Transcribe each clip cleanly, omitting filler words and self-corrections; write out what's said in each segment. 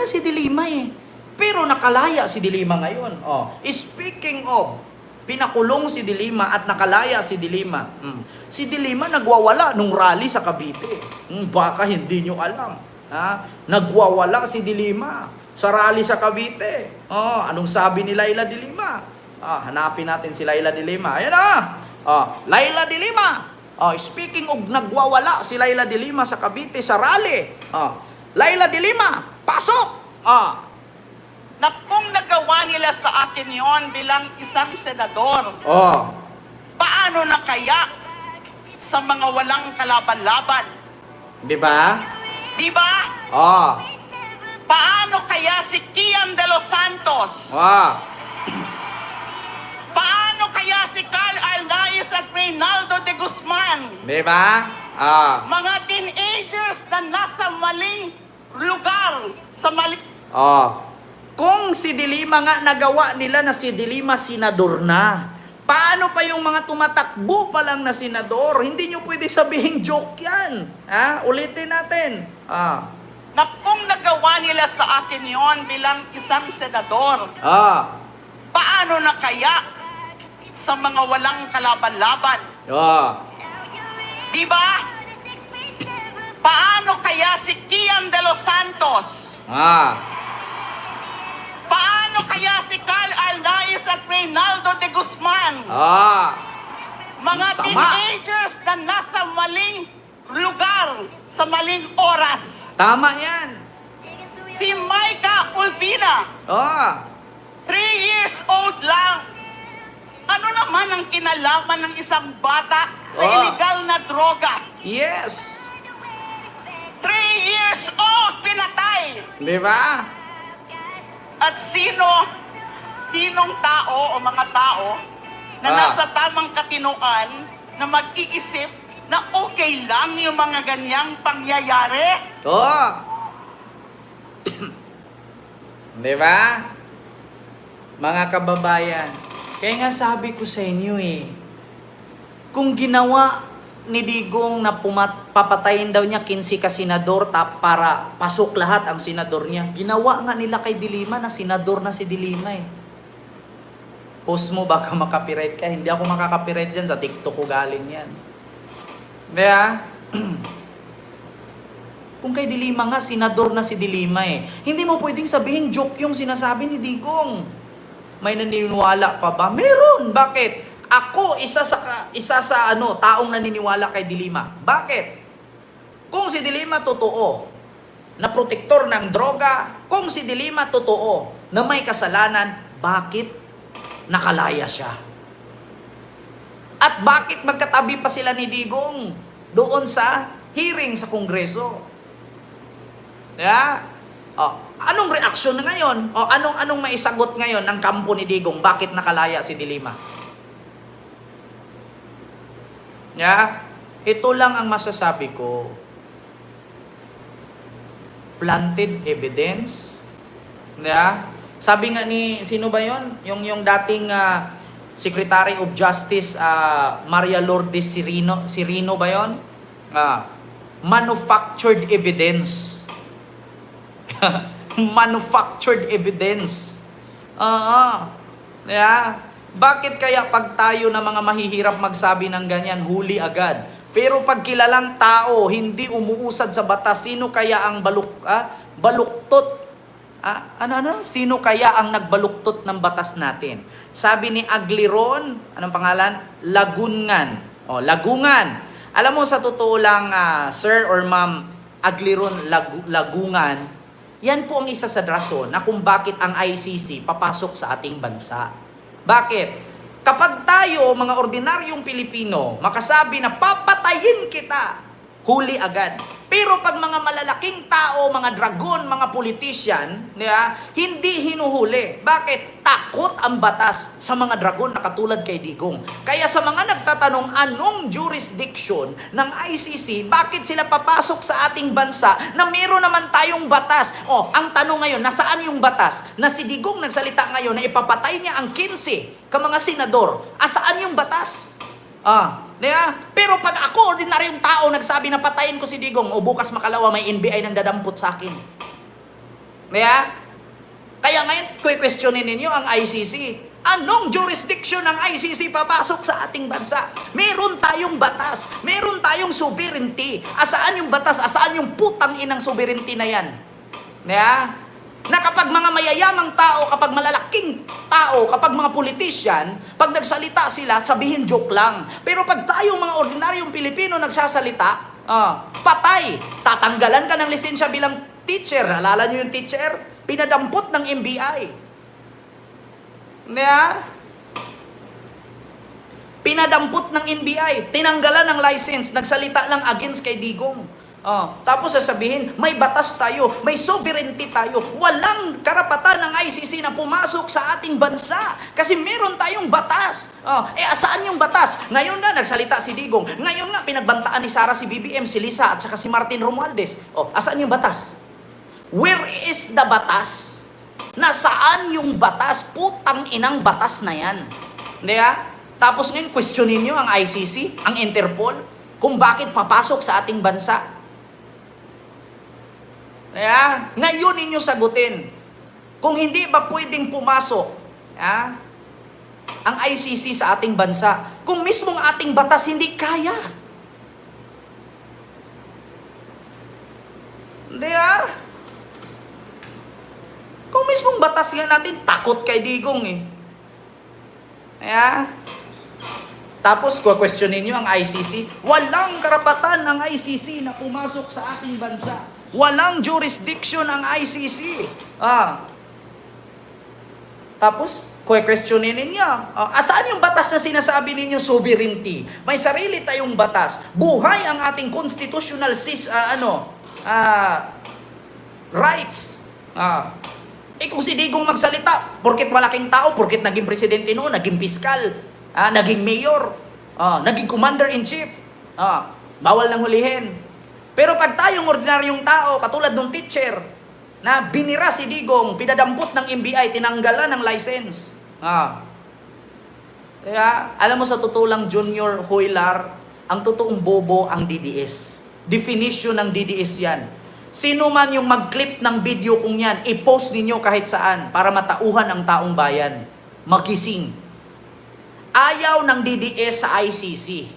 Nakalaya si Dilima eh. Pero nakalaya si Dilima ngayon. Speaking of, pinakulong si Dilima at nakalaya si Dilima. Si Dilima nagwawala nung rally sa Cavite. Baka hindi nyo alam. Nagwawala si Dilima sa rally sa Cavite. Anong sabi ni Laila de Lima? Hanapin natin si Laila de Lima. Ayan na! Laila de Lima! Speaking of nagwawala si Laila de Lima sa Cavite sa rally. Laila de Lima, pasok! Na kung nagawa nila sa akin yon bilang isang senador, paano na kaya sa mga walang kalaban-laban? Di ba? Di ba? Paano kaya si Kian de los Santos? Paano kaya si Carl Arnaiz at Reynaldo de Guzman? Di ba? Mga teenagers na nasa maling lugar, sa maling... Kung si Dilima nga nagawa nila na si Dilima senador na, paano pa yung mga tumatakbo pa lang na senador? Hindi nyo pwede sabihin joke yan. Ulitin natin. Na kung nagawa nila sa akin yon bilang isang senador, paano na kaya sa mga walang kalaban-laban? Di ba? Paano kaya si Kian de los Santos? Paano kaya si Carl Arnaiz at Reynaldo de Guzman? Mga Sama. teenagers na nasa maling lugar, sa maling oras. Tama yan. Si Micah Ulpina, 3 years old lang. Ano naman ang kinalaman ng isang bata sa illegal na droga? Yes. 3 years old, pinatay. Di ba? At sinong tao o mga tao na nasa tamang katinoan na mag-iisip na okay lang yung mga ganyang pangyayari? Di ba? Mga kababayan, kaya nga sabi ko sa inyo kung ginawa ni Digong na papatayin daw niya 15 ka senador para pasok lahat ang senador niya. Ginawa nga nila kay Dilima na senador na si Dilima Post mo baka makapiright ka. Hindi ako makakapiright dyan. Sa TikTok ko galing yan. Kaya, kung kay Dilima nga, senador na si Dilima Hindi mo pwedeng sabihin joke yung sinasabi ni Digong. May naniniwala pa ba? Meron! Bakit? Ako, isa sa taong naniniwala kay Dilima. Bakit? Kung si Dilima totoo na protektor ng droga, kung si Dilima totoo na may kasalanan, bakit nakalaya siya? At bakit magkatabi pa sila ni Digong doon sa hearing sa Kongreso? Anong reaksyon na ngayon? Anong maisagot ngayon ng kampo ni Digong? Bakit nakalaya si Dilima? Ito lang ang masasabi ko. Planted evidence. Sabi nga ni, sino ba yon? Yung dating Secretary of Justice, Maria Lourdes Cirino ba yon? Manufactured evidence. Manufactured evidence. Bakit kaya pag tayo na mga mahihirap magsabi ng ganyan, huli agad? Pero pag kilalang tao, hindi umuusad sa batas, sino kaya ang baluktot? Sino kaya ang nagbaluktot ng batas natin? Sabi ni Agliron, anong pangalan? Lagungan. Lagungan. Alam mo, sa totoo lang, sir or ma'am, Agliron Lagungan, yan po ang isa sa rason na kung bakit ang ICC papasok sa ating bansa. Bakit? Kapag tayo, mga ordinaryong Pilipino, makasabi na papatayin kita, huli agad. Pero pag mga malalaking tao, mga dragon, mga politician, hindi hinuhuli. Bakit? Takot ang batas sa mga dragon na katulad kay Digong. Kaya sa mga nagtatanong anong jurisdiction ng ICC, bakit sila papasok sa ating bansa na meron naman tayong batas? Ang tanong ngayon, nasaan yung batas? Na si Digong nagsalita ngayon na ipapatay niya ang 15 ka mga senador. Asaan yung batas? Pero pag ako, ordinaryong tao, nagsabi na patayin ko si Digong, bukas makalawa may NBI nang dadampot sa akin. Kaya ngayon, questionin ninyo ang ICC. Anong jurisdiction ng ICC papasok sa ating bansa? Meron tayong batas. Meron tayong sovereignty. Asaan yung batas? Asaan yung putang inang sovereignty na yan? Na kapag mga mayayamang tao, kapag malalaking tao, kapag mga politician, pag nagsalita sila, sabihin joke lang. Pero pag tayong mga ordinaryong Pilipino nagsasalita, patay. Tatanggalan ka ng lisensya bilang teacher. Alala nyo yung teacher? Pinadampot ng NBI. Pinadampot ng NBI. Tinanggalan ng license. Nagsalita lang against kay Digong. Tapos sasabihin, may batas tayo, may sovereignty tayo. Walang karapatan ng ICC na pumasok sa ating bansa. Kasi meron tayong batas. Asaan yung batas? Ngayon na, nagsalita si Digong. Ngayon nga, pinagbantaan ni Sara si BBM, si Lisa, at saka si Martin Romualdez. Asaan yung batas? Where is the batas? Nasaan yung batas? Putang inang batas na yan. Tapos ngayon, questionin nyo ang ICC, ang Interpol, kung bakit papasok sa ating bansa. Ngayon ninyo sagutin, kung hindi ba pwedeng pumasok ang ICC sa ating bansa, kung mismong ating batas hindi kaya. Kung mismong batas nga natin, takot kay Digong Tapos, questionin nyo ang ICC. Walang karapatan ng ICC na pumasok sa ating bansa. Walang jurisdiction ang ICC. Tapos, questionin ninyo. Asaan yung batas na sinasabi ninyo sovereignty? May sarili tayong batas. Buhay ang ating constitutional rights. Kung si Digong magsalita, porket malaking tao, porket naging presidente noon, naging piskal, naging mayor, naging commander-in-chief, bawal nang hulihin. Pero pag tayong ordinaryong tao, katulad ng teacher, na binira si Digong, pinadampot ng NBI, tinanggalan ng license. Kaya, alam mo sa totoo lang, Junior Hoylar, ang totoong bobo ang DDS. Definition ng DDS yan. Sino man yung mag-clip ng video kung yan, i-post ninyo kahit saan para matauhan ang taong bayan. Magising. Ayaw ng DDS sa ICC.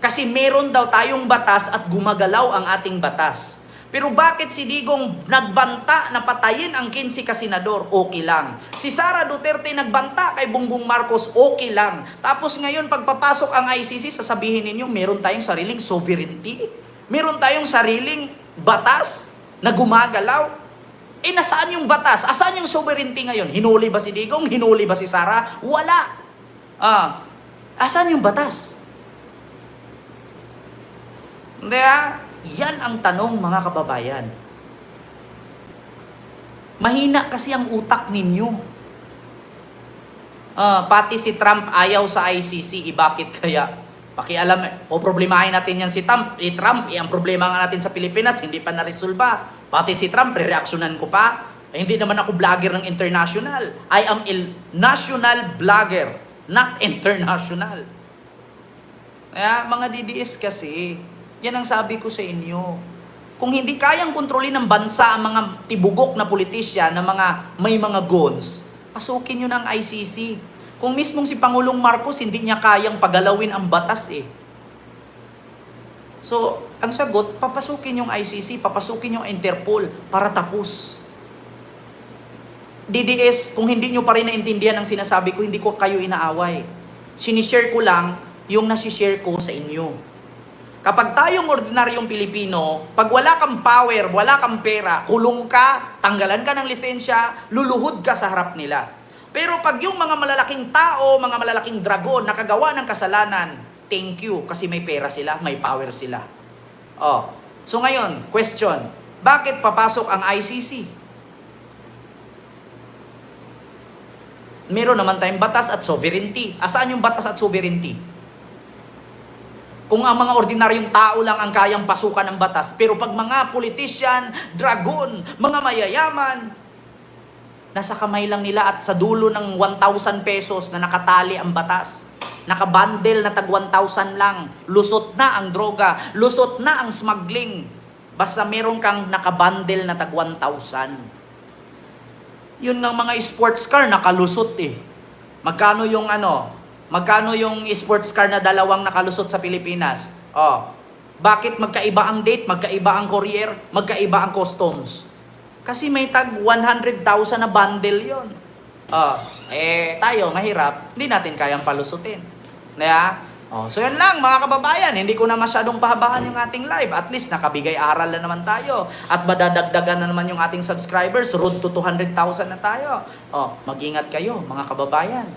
Kasi meron daw tayong batas at gumagalaw ang ating batas. Pero bakit si Digong nagbanta na patayin ang 15 kasenador? Okay lang. Si Sara Duterte nagbanta kay Bongbong Marcos? Okay lang. Tapos ngayon pagpapasok ang ICC, sasabihin ninyo meron tayong sariling sovereignty? Meron tayong sariling batas na gumagalaw? Nasaan yung batas? Asaan yung sovereignty ngayon? Hinuli ba si Digong? Hinuli ba si Sara? Wala. Asaan yung batas? Yan ang tanong, mga kababayan. Mahina kasi ang utak ninyo. Pati si Trump ayaw sa ICC. Bakit kaya? Pakialam, poproblemahin natin yan si Trump. Ang problema nga natin sa Pilipinas, hindi pa naresolba. Pati si Trump, re-reactionan ko pa. Hindi naman ako vlogger ng international. I am a national vlogger, not international. Kaya mga DDS kasi, yan ang sabi ko sa inyo. Kung hindi kayang kontrolin ng bansa ang mga tibugok na politisyan, na may mga guns, pasukin nyo ng ICC. Kung mismong si Pangulong Marcos, hindi niya kayang pagalawin ang batas So, ang sagot, papasukin yung ICC, papasukin yung Interpol para tapos. DDS, kung hindi nyo pa rin naintindihan ang sinasabi ko, hindi ko kayo inaaway. Sinishare ko lang yung nasishare ko sa inyo. Kapag tayong ordinaryong Pilipino, pag wala kang power, wala kang pera, kulong ka, tanggalan ka ng lisensya, luluhod ka sa harap nila. Pero pag yung mga malalaking tao, mga malalaking dragon, nakagawa ng kasalanan, thank you, kasi may pera sila, may power sila. So ngayon, question, bakit papasok ang ICC? Meron naman tayong batas at sovereignty. Asaan yung batas at sovereignty? Kung ang mga ordinaryong tao lang ang kayang pasukan ng batas, pero pag mga politician, dragon, mga mayayaman, nasa kamay lang nila at sa dulo ng 1,000 pesos na nakatali ang batas, nakabundle na tag 1,000 lang, lusot na ang droga, lusot na ang smuggling, basta meron kang nakabundle na tag 1,000. Yun ng mga sports car, nakalusot eh. Magkano yung magkano yung sports car na dalawang nakalusot sa Pilipinas? Oh, bakit magkaiba ang date, magkaiba ang courier, magkaiba ang customs? Kasi may tag 100,000 na bundle yon. Oh, tayo, mahirap, hindi natin kayang palusutin. Kaya, so yun lang mga kababayan, hindi ko na masyadong pahabaan yung ating live. At least nakabigay aral na naman tayo. At madadagdagan na naman yung ating subscribers. Road to 200,000 na tayo. Mag-ingat kayo mga kababayan.